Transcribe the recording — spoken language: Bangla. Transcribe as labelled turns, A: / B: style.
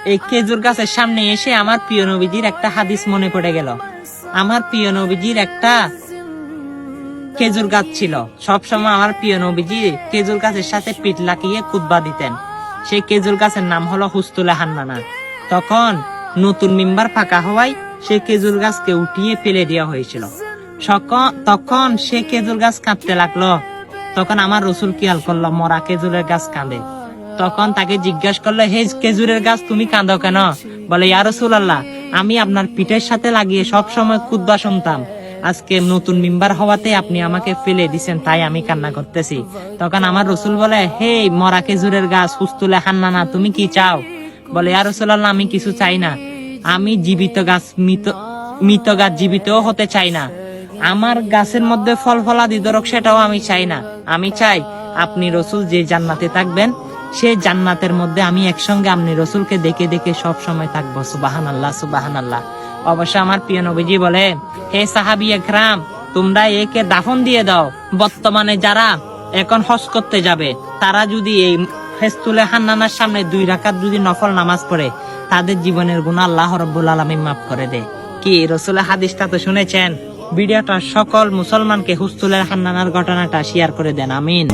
A: এই খেজুর গাছের সামনে এসে আমার প্রিয় নবীজির একটা হাদিস মনে পড়ে গেল। আমার প্রিয় নবীজির একটা খেজুর গাছ ছিল। সবসময় আমার প্রিয় নবীজি খেজুর গাছের সাথে পিঠ লাগিয়ে খুতবা দিতেন। সেই খেজুর গাছের নাম হলো হুস্তুলে হান্নানা। তখন নতুন মিম্বার ফাঁকা হওয়ায় সে খেজুর গাছকে উঠিয়ে ফেলে দেওয়া হয়েছিল। তখন সে খেজুর গাছ কাঁদতে লাগলো। তখন আমার রসুল খেয়াল করলো মরা খেজুরের গাছ কাঁদে। তখন তাকে জিজ্ঞাসা করলো, হে খেজুরের গাছ, তুমি কাঁদো কেন? বলে, ইয়া রাসূলুল্লাহ, আমি আপনার পিঠের সাথে লাগিয়ে সব সময় খুতবা শুনতাম। আজকে নতুন মিম্বার হওয়াতে আপনি আমাকে ফেলে দিছেন, তাই আমি কান্না করতেছি। তখন আমার রসুল বলে, হে মরা খেজুরের গাছ হুস্তুলে হান্নানা, তুমি কি চাও? বলে, ইয়া রাসূলুল্লাহ, আমি কিছু চাই না। আমি জীবিত গাছ, মৃত গাছ জীবিতও হতে চাই না। আমার গাছের মধ্যে ফল ফলাদি ধরক, সেটাও আমি চাই না। আমি চাই আপনি রসুল যে জান্নাতে থাকবেন, সেই জান্নাতের মধ্যে আমি একসঙ্গে আপনি রসুলকে দেখে দেখে সব সময় থাকবো। সুবহানাল্লাহ, সুবহানাল্লাহ। অবশ্য আমার প্রিয় নবীজি বলে, হে সাহাবী একরাম, তোমরা একে দাফন দিয়ে দাও। বর্তমানে যারা এখন হজ করতে যাবে, তারা যদি এই হুস্তুলে হান্নানার সামনে 2 রাকাত যদি নফল নামাজ পড়ে, তাদের জীবনের গুনাহ আল্লাহ রাব্বুল আলামিন মাফ করে দেয়। কি রসুলের হাদিসটা তো শুনেছেন। ভিডিওটা সকল মুসলমানকে হুস্তুলে হান্নানার ঘটনাটা শেয়ার করে দেন। আমিন।